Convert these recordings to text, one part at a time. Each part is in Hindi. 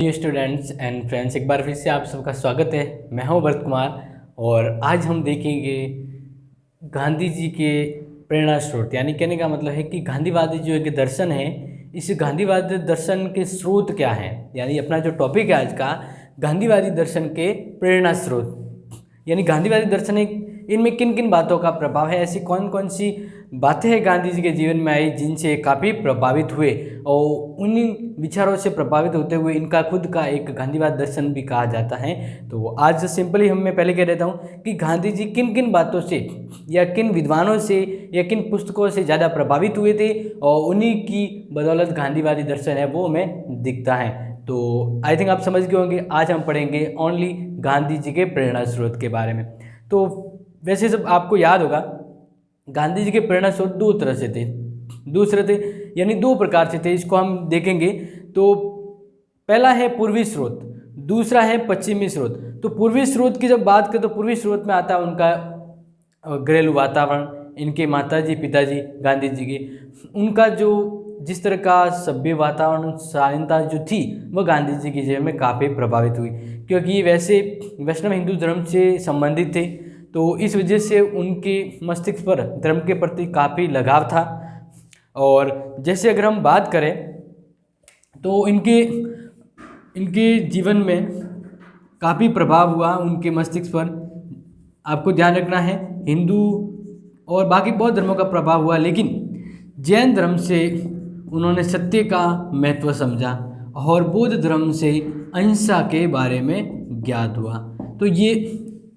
स्टूडेंट्स एंड फ्रेंड्स, एक बार फिर से आप सबका स्वागत है। मैं हूं भरत कुमार और आज हम देखेंगे गांधी जी के प्रेरणा स्रोत। यानी कहने का मतलब है कि गांधीवादी जो एक दर्शन है, इस गांधीवादी दर्शन के स्रोत क्या हैं। यानी अपना जो टॉपिक है आज का, गांधीवादी दर्शन के प्रेरणा स्रोत। यानी गांधीवादी दर्शन एक इनमें किन किन बातों का प्रभाव है, ऐसी कौन कौन सी बातें हैं गांधी जी के जीवन में आई जिनसे काफ़ी प्रभावित हुए और उन्हीं विचारों से प्रभावित होते हुए इनका खुद का एक गांधीवाद दर्शन भी कहा जाता है। तो आज सिंपली मैं पहले कह देता हूँ कि गांधी जी किन किन बातों से या किन विद्वानों से या किन पुस्तकों से ज़्यादा प्रभावित हुए थे और उन्हीं की बदौलत गांधीवादी दर्शन है वो हमें दिखता है। तो आई थिंक आप समझ गए होंगे, आज हम पढ़ेंगे ओनली गांधी जी के प्रेरणा स्रोत के बारे में। तो वैसे सब आपको याद होगा, गांधी जी के प्रेरणा स्रोत दूसरे थे यानी दो प्रकार से थे। इसको हम देखेंगे तो पहला है पूर्वी स्रोत, दूसरा है पश्चिमी स्रोत। तो पूर्वी स्रोत की जब बात करें तो पूर्वी स्रोत में आता है उनका घरेलू वातावरण, इनके माताजी पिताजी गांधी जी के, उनका जो जिस तरह का सभ्य वातावरण शालीनता जो थी वह गांधी जी के जीवन में काफ़ी प्रभावित हुई, क्योंकि ये वैसे वैष्णव हिंदू धर्म से संबंधित थे। तो इस वजह से उनके मस्तिष्क पर धर्म के प्रति काफ़ी लगाव था। और जैसे अगर हम बात करें तो इनके जीवन में काफ़ी प्रभाव हुआ उनके मस्तिष्क पर। आपको ध्यान रखना है, हिंदू और बाकी बौद्ध धर्मों का प्रभाव हुआ, लेकिन जैन धर्म से उन्होंने सत्य का महत्व समझा और बौद्ध धर्म से अहिंसा के बारे में ज्ञात हुआ। तो ये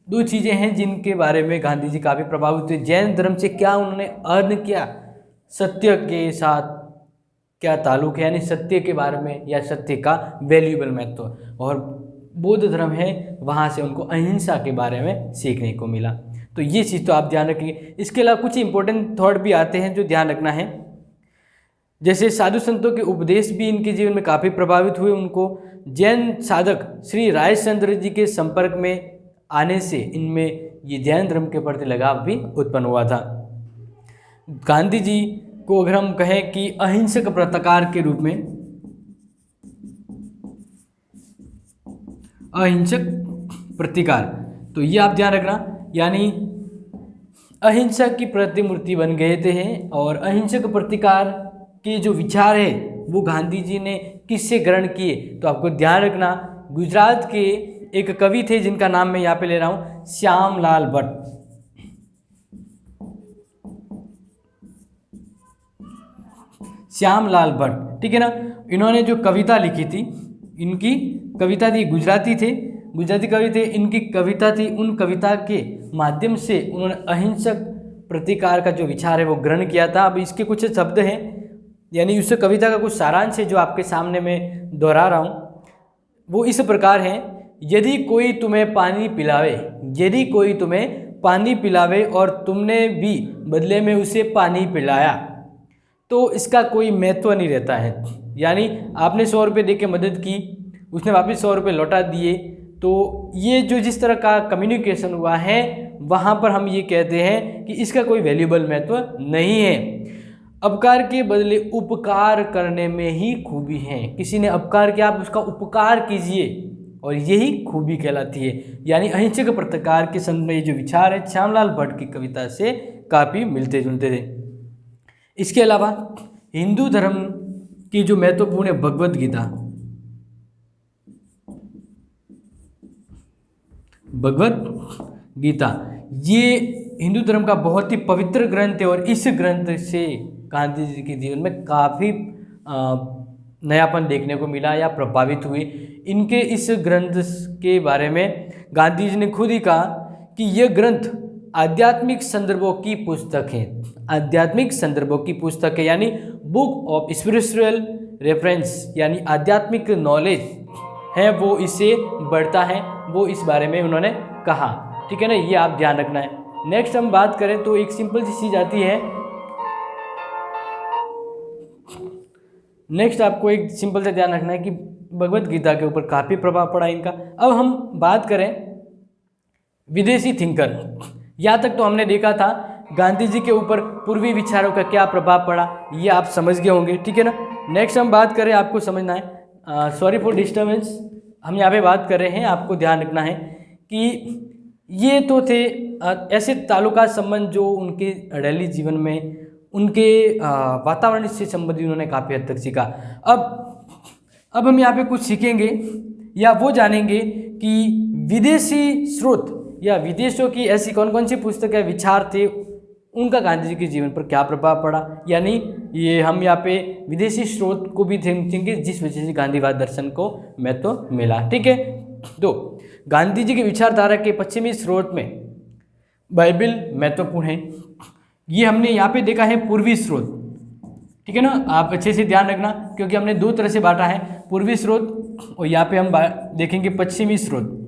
दो चीज़ें हैं जिनके बारे में गांधी जी काफ़ी प्रभावित हुए। जैन धर्म से क्या उन्होंने अर्न किया, सत्य के साथ क्या ताल्लुक है, यानी सत्य के बारे में या सत्य का वैल्यूएबल महत्व, और बौद्ध धर्म है वहाँ से उनको अहिंसा के बारे में सीखने को मिला। तो ये चीज़ तो आप ध्यान रखिए। इसके अलावा कुछ इंपॉर्टेंट थॉट भी आते हैं जो ध्यान रखना है, जैसे साधु संतों के उपदेश भी इनके जीवन में काफ़ी प्रभावित हुए। उनको जैन साधक श्री रायचंद्र जी के संपर्क में आने से इनमें ये जैन धर्म के प्रति लगाव भी उत्पन्न हुआ था। गांधी जी को अगर हम कहें कि अहिंसक प्रतिकार के रूप में, अहिंसक प्रतिकार, तो ये आप ध्यान रखना, यानी अहिंसा की प्रतिमूर्ति बन गए थे हैं। और अहिंसक प्रतिकार के जो विचार है वो गांधी जी ने किससे ग्रहण किए, तो आपको ध्यान रखना, गुजरात के एक कवि थे जिनका नाम मैं यहाँ पे ले रहा हूँ, श्यामलाल भट्ट। श्यामलाल भट्ट, ठीक है ना। इन्होंने जो कविता लिखी थी, इनकी कविता थी, गुजराती कवि थे, इनकी कविता थी। उन कविता के माध्यम से उन्होंने अहिंसक प्रतिकार का जो विचार है वो ग्रहण किया था। अब इसके कुछ शब्द हैं, यानी उस कविता का कुछ सारांश है जो आपके सामने मैं दोहरा रहा हूँ। वो इस प्रकार है, यदि कोई तुम्हें पानी पिलावे और तुमने भी बदले में उसे पानी पिलाया तो इसका कोई महत्व नहीं रहता है। यानी आपने 100 रुपये दे के मदद की, उसने वापस 100 रुपये लौटा दिए, तो ये जो जिस तरह का कम्युनिकेशन हुआ है वहाँ पर हम ये कहते हैं कि इसका कोई वैल्यूएबल महत्व नहीं है। अपकार के बदले उपकार करने में ही खूबी है। किसी ने अपकार किया, आप उसका उपकार कीजिए, और यही खूबी कहलाती है। यानी अहिंसक प्रतिकार के संदर्भ में जो विचार है श्यामलाल भट्ट की कविता से काफ़ी मिलते जुलते थे। इसके अलावा हिंदू धर्म की जो महत्वपूर्ण है भगवद गीता, ये हिंदू धर्म का बहुत ही पवित्र ग्रंथ है। और इस ग्रंथ से गांधी जी के जीवन में काफ़ी नयापन देखने को मिला या प्रभावित हुए। इनके इस ग्रंथ के बारे में गांधी जी ने खुद ही कहा कि यह ग्रंथ आध्यात्मिक संदर्भों की पुस्तक है, यानी बुक ऑफ स्पिरिचुअल रेफरेंस, यानी आध्यात्मिक नॉलेज है वो इससे बढ़ता है, वो इस बारे में उन्होंने कहा, ठीक है ना। ये आप ध्यान रखना है। नेक्स्ट हम बात करें तो एक सिंपल सी चीज़ आती है, नेक्स्ट आपको एक सिंपल से ध्यान रखना है कि भगवद गीता के ऊपर काफ़ी प्रभाव पड़ा इनका। अब हम बात करें विदेशी थिंकर, यहाँ तक तो हमने देखा था गांधी जी के ऊपर पूर्वी विचारों का क्या प्रभाव पड़ा, ये आप समझ गए होंगे, ठीक है ना। नेक्स्ट हम बात करें, आपको समझना है सॉरी फॉर डिस्टर्बेंस, हम यहाँ पे बात कर रहे हैं, आपको ध्यान रखना है कि ये तो थे ऐसे ताल्लुकात संबंध जो उनके डेली जीवन में उनके वातावरण से संबंधित उन्होंने काफ़ी हद तक सीखा। अब हम यहाँ पे कुछ सीखेंगे या वो जानेंगे कि विदेशी स्रोत या विदेशों की ऐसी कौन कौन सी पुस्तक या विचार थे, उनका गांधी जी के जीवन पर क्या प्रभाव पड़ा। यानी ये हम यहाँ पे विदेशी स्रोत को भी देखेंगे जिस वजह से गांधीवाद दर्शन को महत्व मिला। ठीक है, तो गांधी जी की विचारधारा के पश्चिमी स्रोत में बाइबिल महत्वपूर्ण है। ये हमने यहाँ पे देखा है पूर्वी स्रोत, ठीक है ना, आप अच्छे से ध्यान रखना क्योंकि हमने दो तरह से बांटा है, पूर्वी स्रोत और यहाँ पे हम देखेंगे पश्चिमी स्रोत।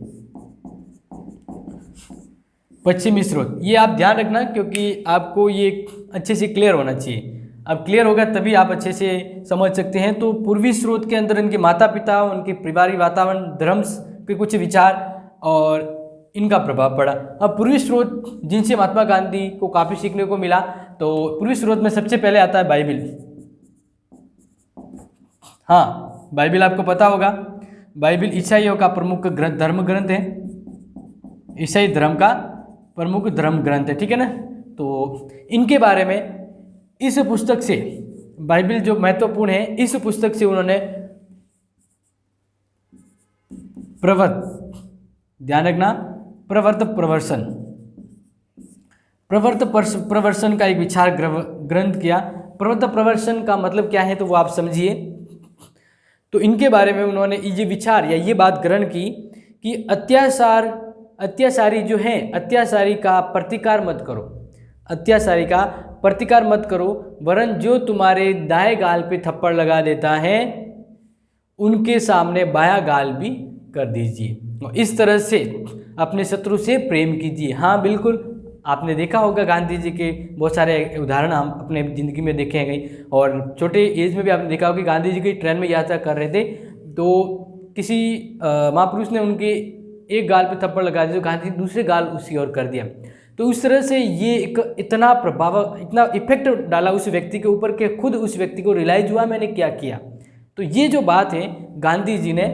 पश्चिमी स्रोत ये आप ध्यान रखना क्योंकि आपको ये अच्छे से क्लियर होना चाहिए। अब क्लियर होगा तभी आप अच्छे से समझ सकते हैं। तो पूर्वी स्रोत के अंदर इनके माता पिता, उनके पारिवारिक वातावरण, धर्म के कुछ विचार और इनका प्रभाव पड़ा। अब पूर्वी स्रोत जिनसे महात्मा गांधी को काफ़ी सीखने को मिला, तो पूर्वी स्रोत में सबसे पहले आता है बाइबिल। हाँ, बाइबिल आपको पता होगा, बाइबिल ईसाइयों का प्रमुख धर्म ग्रंथ है, ईसाई धर्म का प्रमुख धर्म ग्रंथ है, ठीक है ना। तो इनके बारे में इस पुस्तक से, बाइबिल जो महत्वपूर्ण है, इस पुस्तक से उन्होंने ध्यान रखना, प्रवर्तन का एक विचार ग्रंथ किया। प्रवर्तन का मतलब क्या है तो वो आप समझिए। तो इनके बारे में उन्होंने ये विचार या ये बात ग्रहण की कि अत्याचारी जो है, अत्याचारी का प्रतिकार मत करो, अत्याचारी का प्रतिकार मत करो, वरन जो तुम्हारे दाएं गाल पे थप्पड़ लगा देता है उनके सामने बायां गाल भी कर दीजिए। इस तरह से अपने शत्रु से प्रेम कीजिए। हाँ बिल्कुल, आपने देखा होगा गांधी जी के बहुत सारे उदाहरण हम अपने ज़िंदगी में देखे हैं कहीं, और छोटे एज में भी आपने देखा होगा कि गांधी जी की ट्रेन में यात्रा कर रहे थे तो किसी महापुरुष ने उनके एक गाल पे थप्पड़ लगा दिया तो गांधी जी दूसरे गाल उसी ओर कर दिया। तो उस तरह से ये एक इतना इफेक्ट डाला उस व्यक्ति के ऊपर कि खुद उस व्यक्ति को रियलाइज हुआ मैंने क्या किया। तो ये जो बात है गांधी जी ने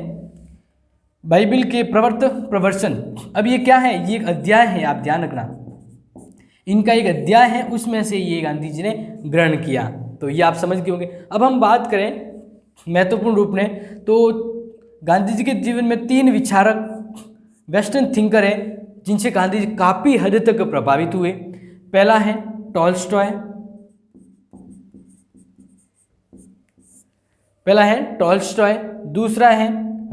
बाइबिल के प्रवर्तन, अब ये क्या है, ये एक अध्याय है, आप ध्यान रखना, इनका एक अध्याय है, उसमें से ये गांधी जी ने ग्रहण किया। तो ये आप समझ गए होंगे। अब हम बात करें महत्वपूर्ण रूप में, तो गांधी जी के जीवन में 3 विचारक वेस्टर्न थिंकर हैं जिनसे गांधी जी काफ़ी हद तक प्रभावित हुए। पहला है टॉल्स्टॉय, दूसरा है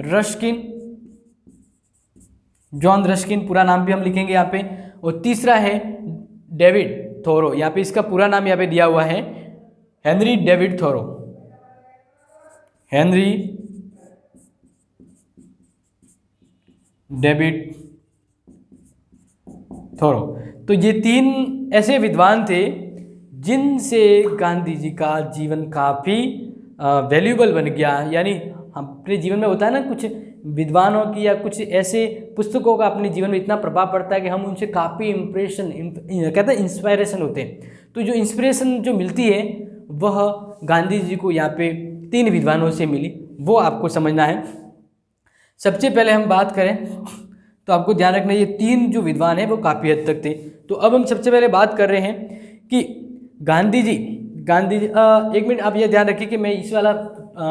रस्किन, जॉन रस्किन, पूरा नाम भी हम लिखेंगे यहाँ पे, और तीसरा है डेविड थोरो। यहाँ पे इसका पूरा नाम यहाँ पे दिया हुआ है Henry David Thoreau, Henry David Thoreau. तो ये 3 ऐसे विद्वान थे जिनसे गांधी जी का जीवन काफ़ी वैल्यूएबल बन गया। यानी अपने जीवन में होता है ना, कुछ विद्वानों की या कुछ ऐसे पुस्तकों का अपने जीवन में इतना प्रभाव पड़ता है कि हम उनसे काफ़ी कहते हैं इंस्पायरेशन होते हैं। तो जो इंस्पिरेशन जो मिलती है वह गांधी जी को यहाँ पे 3 विद्वानों से मिली, वो आपको समझना है। सबसे पहले हम बात करें तो आपको ध्यान रखना ये 3 जो विद्वान हैं वो काफ़ी हद तक थे। तो अब हम सबसे पहले बात कर रहे हैं कि गांधी जी एक मिनट आप ये ध्यान रखिए कि मैं इस वाला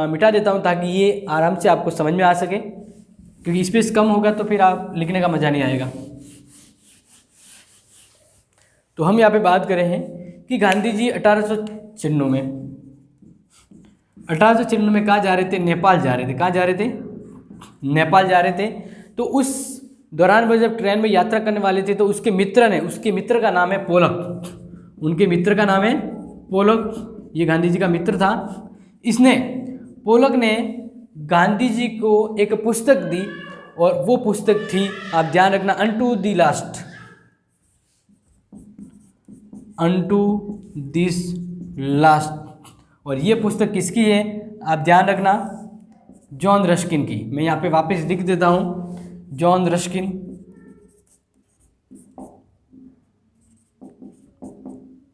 मिटा देता हूँ ताकि ये आराम से आपको समझ में आ सके, क्योंकि स्पेस कम होगा तो फिर आप लिखने का मज़ा नहीं आएगा। तो हम यहाँ पे बात कर रहे हैं कि गांधी जी 1896 में कहाँ जा रहे थे, नेपाल जा रहे थे। कहाँ जा रहे थे, नेपाल जा रहे थे। तो उस दौरान वो जब ट्रेन में यात्रा करने वाले थे तो उसके मित्र का नाम है पोलक, उनके मित्र का नाम है पोलक, ये गांधी जी का मित्र था। पोलक ने गांधी जी को एक पुस्तक दी और वो पुस्तक थी, आप ध्यान रखना, अनटू दिस लास्ट। और ये पुस्तक किसकी है, आप ध्यान रखना, जॉन रस्किन की। मैं यहाँ पे वापस लिख देता हूँ, जॉन रस्किन।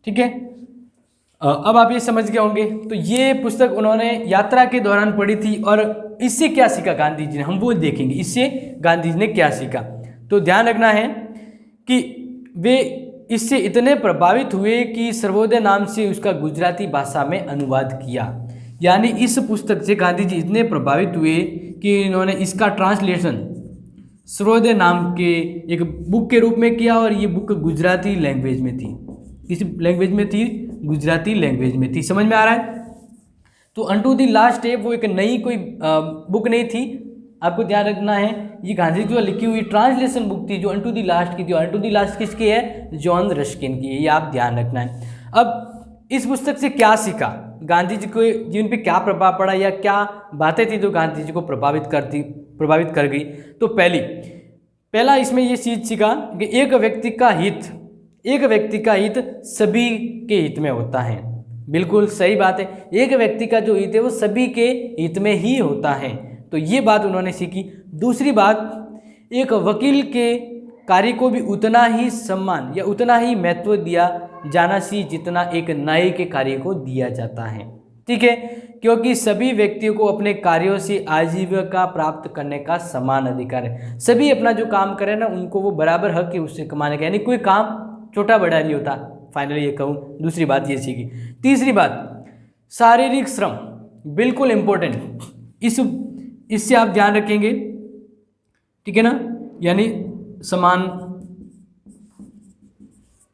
ठीक है, अब आप ये समझ गए होंगे। तो ये पुस्तक उन्होंने यात्रा के दौरान पढ़ी थी और इससे क्या सीखा गांधी जी ने, हम वो देखेंगे इससे गांधी जी ने क्या सीखा। तो ध्यान रखना है कि वे इससे इतने प्रभावित हुए कि सर्वोदय नाम से उसका गुजराती भाषा में अनुवाद किया। यानी इस पुस्तक से गांधी जी इतने प्रभावित हुए कि इन्होंने इसका ट्रांसलेशन सर्वोदय नाम के एक बुक के रूप में किया, और ये बुक गुजराती लैंग्वेज में थी। किस लैंग्वेज में थी? गुजराती लैंग्वेज में थी। समझ में आ रहा है? तो अनटू द लास्ट स्टेप वो एक नई कोई बुक नहीं थी, आपको ध्यान रखना है। ये गांधी जी जो लिखी हुई ट्रांसलेशन बुक थी जो अनटू द लास्ट की थी। अनटू द लास्ट किसकी है? जॉन रस्किन की है, ये आप ध्यान रखना है। अब इस पुस्तक से क्या सीखा, गांधी जी को जीवन पे क्या प्रभाव पड़ा या क्या बातें थी जो गांधी जी को प्रभावित कर गई। तो पहला इसमें ये चीज सीखा कि एक व्यक्ति का हित सभी के हित में होता है। बिल्कुल सही बात है, एक व्यक्ति का जो हित है वो सभी के हित में ही होता है। तो ये बात उन्होंने सीखी। दूसरी बात, एक वकील के कार्य को भी उतना ही सम्मान या उतना ही महत्व दिया जाना चाहिए जितना एक न्याय के कार्य को दिया जाता है। ठीक है, क्योंकि सभी व्यक्तियों को अपने कार्यों से आजीविका प्राप्त करने का समान अधिकार है। सभी अपना जो काम करें ना, उनको वो बराबर हक है उससे कमाने का, यानी कोई काम छोटा बड़ा नहीं होता। फाइनली ये कहूँ, दूसरी बात ये सीखी। तीसरी बात, शारीरिक श्रम बिल्कुल इंपॉर्टेंट, इससे आप ध्यान रखेंगे, ठीक है ना। यानी समान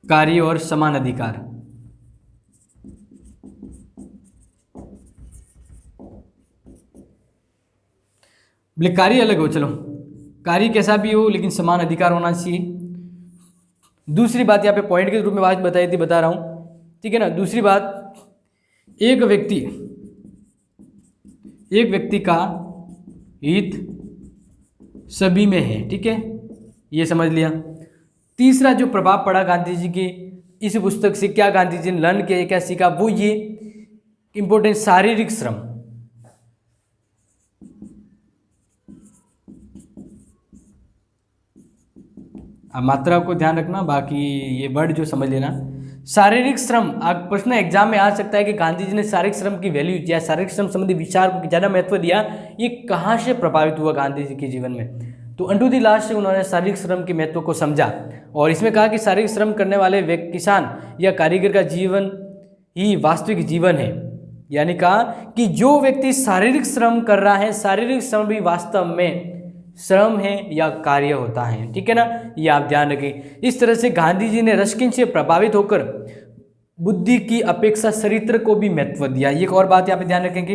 कार्य और समान अधिकार। बोले कार्य अलग हो, चलो कार्य कैसा भी हो लेकिन समान अधिकार होना चाहिए। दूसरी बात यहाँ पे पॉइंट के रूप में बात बताई थी, बता रहा हूँ, ठीक है ना। दूसरी बात, एक व्यक्ति का हित सभी में है, ठीक है, ये समझ लिया। तीसरा जो प्रभाव पड़ा गांधी जी के इस पुस्तक से, क्या गांधी जी ने लर्न किया, क्या सीखा, वो ये इंपॉर्टेंट शारीरिक श्रम। अब मात्रा को ध्यान रखना, बाकी ये वर्ड जो समझ लेना। शारीरिक श्रम, आप प्रश्न एग्जाम में आ सकता है कि गांधी जी ने शारीरिक श्रम की वैल्यू या शारीरिक श्रम संबंधी विचार को ज़्यादा महत्व दिया, ये कहाँ से प्रभावित हुआ गांधी जी के जीवन में। तो अनटू द लास्ट से उन्होंने शारीरिक श्रम के महत्व को समझा, और इसमें कहा कि शारीरिक श्रम करने वाले किसान या कारीगर का जीवन ही वास्तविक जीवन है। यानी कहा कि जो व्यक्ति शारीरिक श्रम कर रहा है, शारीरिक श्रम भी वास्तव में श्रम है या कार्य होता है, ठीक है ना, ये आप ध्यान रखें। इस तरह से गांधी जी ने रस्किन से प्रभावित होकर बुद्धि की अपेक्षा चरित्र को भी महत्व दिया। एक और बात यहाँ पे ध्यान रखेंगे,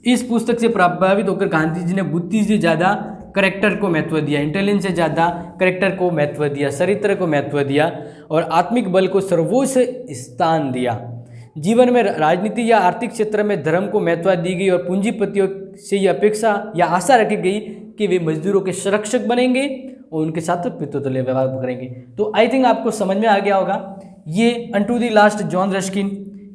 इस पुस्तक से प्रभावित होकर गांधी जी ने बुद्धि से ज़्यादा करेक्टर को महत्व दिया, इंटेलिजेंस से ज़्यादा करेक्टर को महत्व दिया, चरित्र को महत्व दिया, और आत्मिक बल को सर्वोच्च स्थान दिया। जीवन में राजनीति या आर्थिक क्षेत्र में धर्म को महत्व दी गई, और पूंजीपतियों से यह अपेक्षा या आशा रखी गई कि वे मजदूरों के संरक्षक बनेंगे और उनके साथ पितृतुल्य व्यवहार करेंगे। तो आई थिंक आपको समझ में आ गया होगा ये unto the last John Ruskin,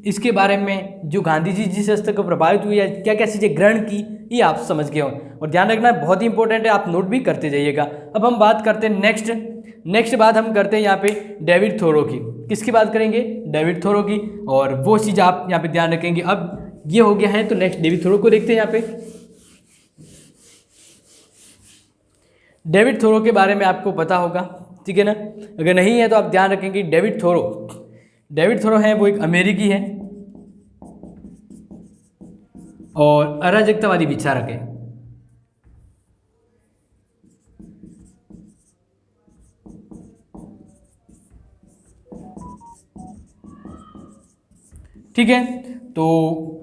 इसके बारे में जो गांधी जी जिस स्तर को प्रभावित हुई है, क्या क्या चीज़ें ग्रहण की, ये आप समझ गए हो। और ध्यान रखना बहुत ही इंपॉर्टेंट है, आप नोट भी करते जाइएगा। अब हम बात करते हैं नेक्स्ट बात हम करते हैं यहाँ पे डेविड थोरो की। किसकी बात करेंगे? डेविड थोरो की, और वो चीज़ आप यहाँ पे ध्यान रखेंगे। अब ये हो गया है, तो नेक्स्ट डेविड थोरो को देखते हैं। यहाँ पे डेविड थोरो के बारे में आपको पता होगा, ठीक है ना, अगर नहीं है तो आप ध्यान रखेंगे। डेविड थोरो है, वो एक अमेरिकी है और अराजकतावादी विचारक है। ठीक है, तो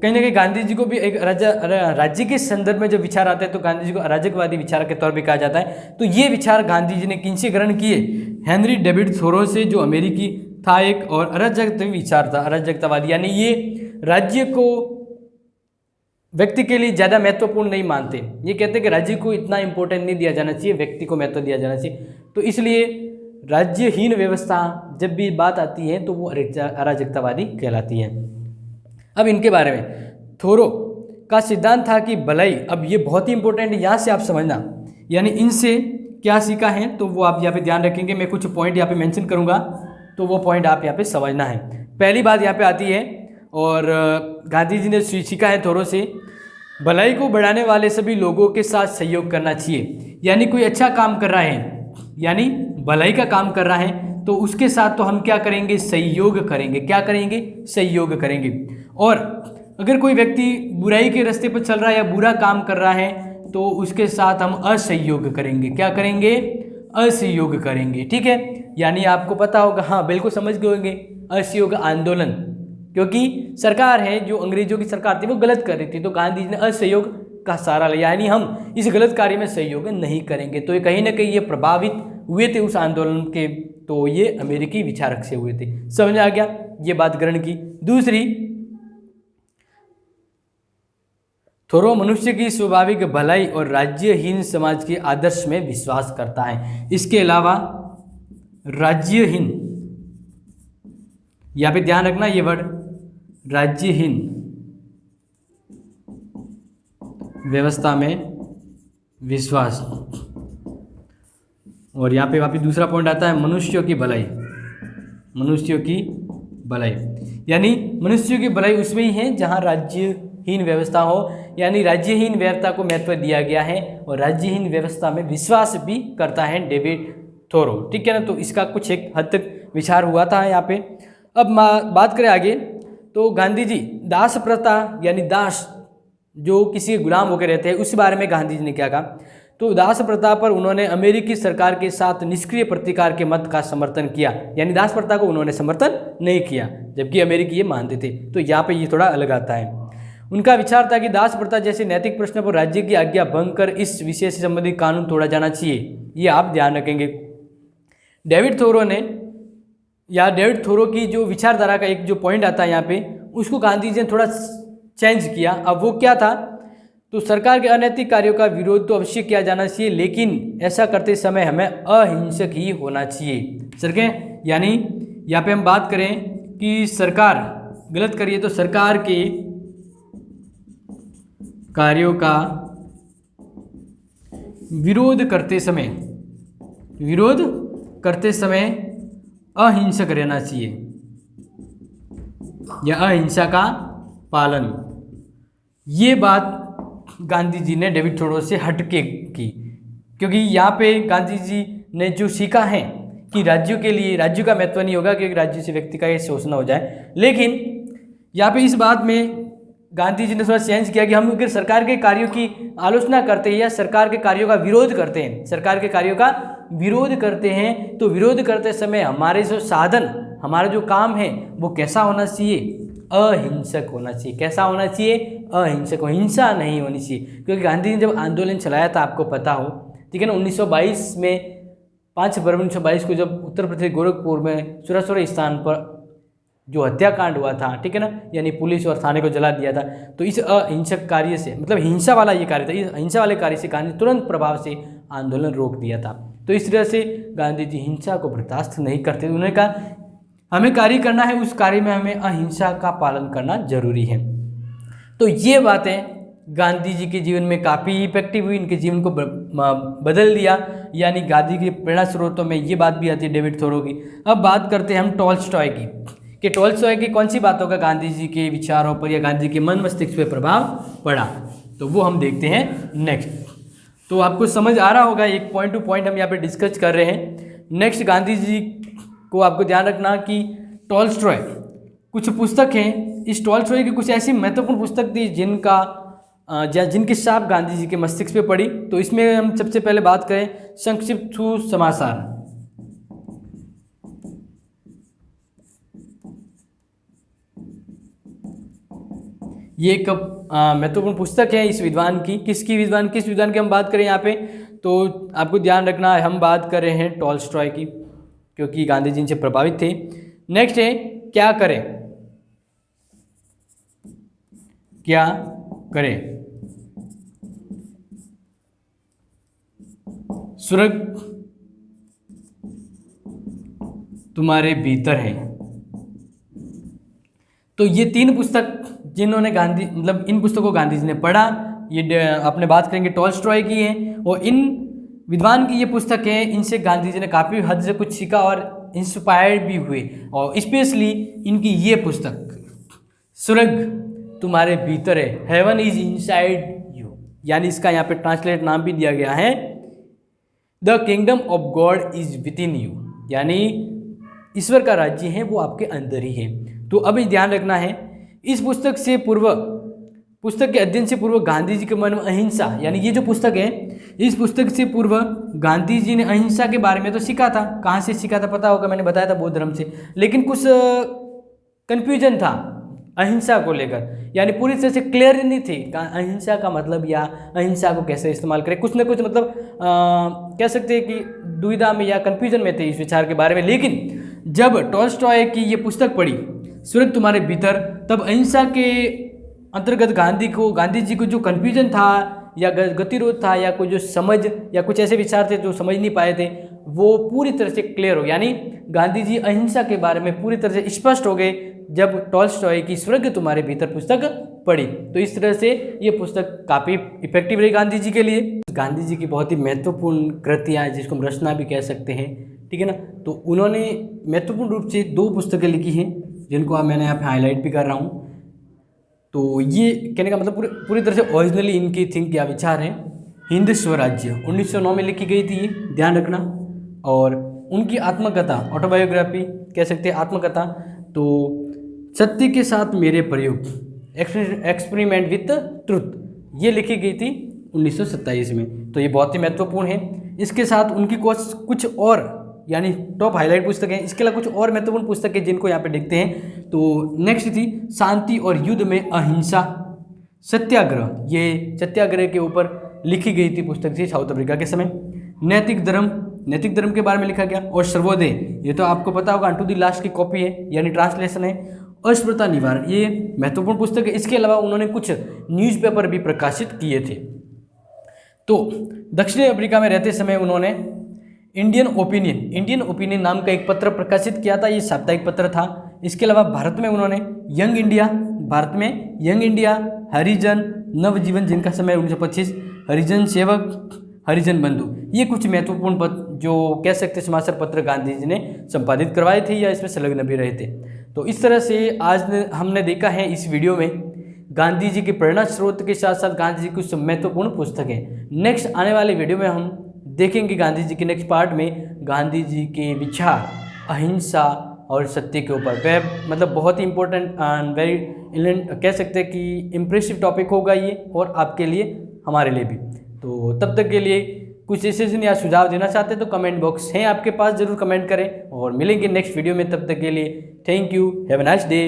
कहीं ना कहीं गांधी जी को भी एक राज्य के संदर्भ में जब विचार आता है तो गांधी जी को अराजकवादी विचारक के तौर पे कहा जाता है। तो ये विचार गांधी जी ने किनसे ग्रहण किए? हेनरी डेविड थोरो से, जो अमेरिकी था एक, और अराजकता विचार था, अराजकतावादी, यानी ये राज्य को व्यक्ति के लिए ज़्यादा महत्वपूर्ण नहीं मानते। ये कहते हैं कि राज्य को इतना इंपॉर्टेंट नहीं दिया जाना चाहिए, व्यक्ति को महत्व दिया जाना चाहिए। तो इसलिए राज्यहीन व्यवस्था जब भी बात आती है तो वो अराजकतावादी कहलाती है। अब इनके बारे में थोरो का सिद्धांत था कि भलाई, अब ये बहुत ही इंपॉर्टेंट है, यहाँ से आप समझना, यानी इनसे क्या सीखा है तो वो आप यहाँ पे ध्यान रखेंगे। मैं कुछ पॉइंट यहाँ पे मेंशन करूँगा तो वो पॉइंट आप यहाँ पे समझना है। पहली बात यहाँ पे आती है, और गांधी जी ने सीखा है थोरो से, भलाई को बढ़ाने वाले सभी लोगों के साथ सहयोग करना चाहिए। यानी कोई अच्छा काम कर रहा है, यानी भलाई का काम कर रहा है, तो उसके साथ तो हम क्या करेंगे, सहयोग करेंगे। क्या करेंगे, सहयोग करेंगे। और अगर कोई व्यक्ति बुराई के रास्ते पर चल रहा है या बुरा काम कर रहा है, तो उसके साथ हम असहयोग करेंगे। क्या करेंगे, असहयोग करेंगे। ठीक है, यानी आपको पता होगा, हाँ बिल्कुल समझ गए होंगे, असहयोग आंदोलन, क्योंकि सरकार है जो अंग्रेजों की सरकार थी वो गलत कर रही थी, तो गांधी जी ने असहयोग का सहारा लिया, यानी हम इस गलत कार्य में सहयोग नहीं करेंगे। तो ये कहीं ना कहीं ये प्रभावित हुए थे उस आंदोलन के, तो ये अमेरिकी विचारक से हुए थे। समझ आ गया, ये बात ग्रहण की। दूसरी, थोरो मनुष्य की स्वाभाविक भलाई और राज्यहीन समाज के आदर्श में विश्वास करता है। इसके अलावा राज्यहीन, यहाँ पे ध्यान रखना ये वर्ड, राज्यहीन व्यवस्था में विश्वास। और यहाँ पे वापिस दूसरा पॉइंट आता है, मनुष्यों की भलाई, मनुष्यों की भलाई, यानी मनुष्यों की भलाई उसमें ही है जहाँ राज्यहीन व्यवस्था हो, यानी राज्यहीन व्यवस्था को महत्व दिया गया है, और राज्यहीन व्यवस्था में विश्वास भी करता है डेविड थोरो। ठीक है ना, तो इसका कुछ एक हद तक विचार हुआ था यहाँ पे। अब बात करें आगे, तो गांधी जी दास प्रथा, यानी दास जो किसी गुलाम होकर रहते हैं, उस बारे में गांधी जी ने क्या कहा, तो दास प्रथा पर उन्होंने अमेरिकी सरकार के साथ निष्क्रिय प्रतिकार के मत का समर्थन किया, यानी दास प्रथा को उन्होंने समर्थन नहीं किया, जबकि अमेरिकी ये मानते थे। तो यहाँ पे ये थोड़ा अलग आता है। उनका विचार था कि दास प्रथा जैसे नैतिक प्रश्न पर राज्य की आज्ञा भंग कर इस विषय से संबंधित कानून तोड़ा जाना चाहिए, ये आप ध्यान रखेंगे। डेविड थोरो ने, या डेविड थोरो की जो विचारधारा का एक जो पॉइंट आता है यहाँ पे, उसको गांधी जी ने थोड़ा चेंज किया। अब वो क्या था, तो सरकार के अनैतिक कार्यों का विरोध तो अवश्य किया जाना चाहिए, लेकिन ऐसा करते समय हमें अहिंसक ही होना चाहिए। सरके, यानी यहाँ पे हम बात करें कि सरकार गलत करिए तो सरकार के कार्यों का विरोध करते समय अहिंसक रहना चाहिए, या अहिंसा का पालन। ये बात गांधी जी ने डेविड थोरो से हटके की, क्योंकि यहाँ पे गांधी जी ने जो सीखा है कि राज्यों के लिए राज्यों का महत्व नहीं होगा, क्योंकि राज्य से व्यक्ति का ये शोषण हो जाए। लेकिन यहाँ पे इस बात में गांधी जी ने थोड़ा चेंज किया कि हम अगर सरकार के कार्यों की आलोचना करते हैं या सरकार के कार्यों का विरोध करते हैं, सरकार के कार्यों का विरोध करते हैं, तो विरोध करते समय हमारे जो साधन, हमारा जो काम है वो कैसा होना चाहिए, अहिंसक होना चाहिए। कैसा होना चाहिए, अहिंसक, हिंसा नहीं होनी चाहिए। क्योंकि गांधी जी ने जब आंदोलन चलाया था, आपको पता हो, ठीक है ना, 1922 में 5 फरवरी 1922 को जब उत्तर प्रदेश गोरखपुर में सुरसुर स्थान पर जो हत्याकांड हुआ था, ठीक है ना, यानी पुलिस और थाने को जला दिया था, तो इस अहिंसक कार्य से, मतलब हिंसा वाला ये कार्य था, इस हिंसा वाले कार्य से गांधी तुरंत प्रभाव से आंदोलन रोक दिया था। तो इस तरह से गांधी जी हिंसा को बर्दाश्त नहीं करते। उन्होंने कहा हमें कार्य करना है, उस कार्य में हमें अहिंसा का पालन करना जरूरी है। तो ये बातें गांधी जी के जीवन में काफ़ी इफेक्टिव हुई, इनके जीवन को बदल दिया, यानी गांधी के प्रेरणा स्रोतों में ये बात भी आती है डेविड थोरो की। अब बात करते हैं हम टॉल्स्टॉय की, कि टॉल्स्टॉय की कौन सी बातों का गांधी जी के विचारों पर या गांधी जी के मन मस्तिष्क पर प्रभाव पड़ा, तो वो हम देखते हैं नेक्स्ट। तो आपको समझ आ रहा होगा, एक पॉइंट टू पॉइंट हम यहाँ पे डिस्कस कर रहे हैं। नेक्स्ट, गांधी जी को आपको ध्यान रखना कि टॉल्स्टॉय, कुछ पुस्तक हैं, इस टॉल्स्टॉय की कुछ ऐसी महत्वपूर्ण पुस्तक थी जिनकी छाप गांधी जी के मस्तिष्क पे पड़ी। तो इसमें हम सबसे पहले बात करें संक्षिप्त समाचार। ये एक महत्वपूर्ण पुस्तक है इस विद्वान की। किस विद्वान की हम बात करें यहाँ पे, तो आपको ध्यान रखना है हम बात कर रहे हैं टॉल्स्टॉय की, क्योंकि गांधी जी इनसे प्रभावित थे। नेक्स्ट है क्या करें, क्या करें, स्वर्ग तुम्हारे भीतर है। तो ये 3 पुस्तक जिन्होंने गांधी, मतलब इन पुस्तकों को गांधी जी ने पढ़ा, ये अपने बात करेंगे टॉल्स्टॉय की है, और इन विद्वान की ये पुस्तक है, इनसे गांधी जी ने काफ़ी हद से कुछ सीखा और इंस्पायर्ड भी हुए, और स्पेशली इनकी ये पुस्तक स्वर्ग तुम्हारे भीतर है, हेवन इज इनसाइड यू, यानी इसका यहाँ पे ट्रांसलेट नाम भी दिया गया है the kingdom of God is with in you, यानी ईश्वर का राज्य है वो आपके अंदर ही है। तो अभी ध्यान रखना है, इस पुस्तक के अध्ययन से पूर्व गांधी जी के मन में अहिंसा, यानी ये जो पुस्तक है, इस पुस्तक से पूर्व गांधी जी ने अहिंसा के बारे में तो सीखा था। कहाँ से सीखा था पता होगा, मैंने बताया था बौद्ध धर्म से, लेकिन कुछ कन्फ्यूजन था अहिंसा को लेकर, यानी पूरी तरह से क्लियर नहीं थी अहिंसा का मतलब या अहिंसा को कैसे इस्तेमाल करें, कुछ ना कुछ मतलब कह सकते हैं कि दुविधा में या कन्फ्यूजन में थे इस विचार के बारे में। लेकिन जब टॉल्स्टॉय की ये पुस्तक पढ़ी स्वर्ग तुम्हारे भीतर, तब अहिंसा के अंतर्गत गांधी जी को जो कन्फ्यूजन था या गतिरोध था या कोई जो समझ या कुछ ऐसे विचार थे जो समझ नहीं पाए थे, वो पूरी तरह से क्लियर हो, यानी गांधी जी अहिंसा के बारे में पूरी तरह से स्पष्ट हो गए जब टॉल्स्टॉय की स्वर्ग तुम्हारे भीतर पुस्तक पढ़ी। तो इस तरह से ये पुस्तक काफ़ी इफेक्टिव रही गांधी जी के लिए। गांधी जी की बहुत ही महत्वपूर्ण कृतियाँ जिसको हम रचना भी कह सकते हैं, ठीक है ना। तो उन्होंने महत्वपूर्ण रूप से 2 पुस्तकें लिखी हैं जिनको मैंने यहाँ पे हाईलाइट भी कर रहा हूँ। तो ये कहने का मतलब पूरी तरह से ओरिजिनली इनकी थिंक या विचार है। हिंद स्वराज्य 1909 में लिखी गई थी, ये ध्यान रखना। और उनकी आत्मकथा, ऑटोबायोग्राफी कह सकते हैं, आत्मकथा, तो सत्य के साथ मेरे प्रयोग, एक्सपेरिमेंट विथ ट्रुथ, ये लिखी गई थी 1927 में। तो ये बहुत ही महत्वपूर्ण है। इसके साथ उनकी कुछ और यानी टॉप हाईलाइट पुस्तकें, इसके अलावा कुछ और महत्वपूर्ण पुस्तकें जिनको यहाँ पे देखते हैं। तो नेक्स्ट थी शांति और युद्ध में अहिंसा, सत्याग्रह, ये सत्याग्रह के ऊपर लिखी गई थी पुस्तक थी साउथ अफ्रीका के समय। नैतिक धर्म के बारे में लिखा गया। और सर्वोदय, ये तो आपको पता होगा, टू द लास्ट की कॉपी है यानी ट्रांसलेशन है। अस्पृश्यता निवारण, ये महत्वपूर्ण पुस्तक है। इसके अलावा उन्होंने कुछ न्यूज़पेपर भी प्रकाशित किए थे। तो दक्षिण अफ्रीका में रहते समय उन्होंने इंडियन ओपिनियन नाम का एक पत्र प्रकाशित किया था, ये साप्ताहिक पत्र था। इसके अलावा भारत में उन्होंने यंग इंडिया, हरिजन नवजीवन, जिनका समय 1925, हरिजन सेवक, हरिजन बंधु, ये कुछ महत्वपूर्ण पत्र जो कह सकते समाचार पत्र गांधी जी ने संपादित करवाए थे या इसमें संलग्न भी रहे थे। तो इस तरह से आज हमने देखा है इस वीडियो में गांधी जी के प्रेरणा स्रोत के साथ साथ गांधी जी की कुछ महत्वपूर्ण पुस्तकें। नेक्स्ट आने वाले वीडियो में हम देखेंगे गांधी जी के नेक्स्ट पार्ट में गांधी जी के विचार अहिंसा और सत्य के ऊपर। वह मतलब बहुत ही इंपॉर्टेंट एंड वेरी कह सकते हैं कि इम्प्रेसिव टॉपिक होगा ये, और आपके लिए हमारे लिए भी। तो तब तक के लिए कुछ डिसीजन या सुझाव देना चाहते हैं तो कमेंट बॉक्स है आपके पास, ज़रूर कमेंट करें और मिलेंगे नेक्स्ट वीडियो में। तब तक के लिए thank you, have a nice day.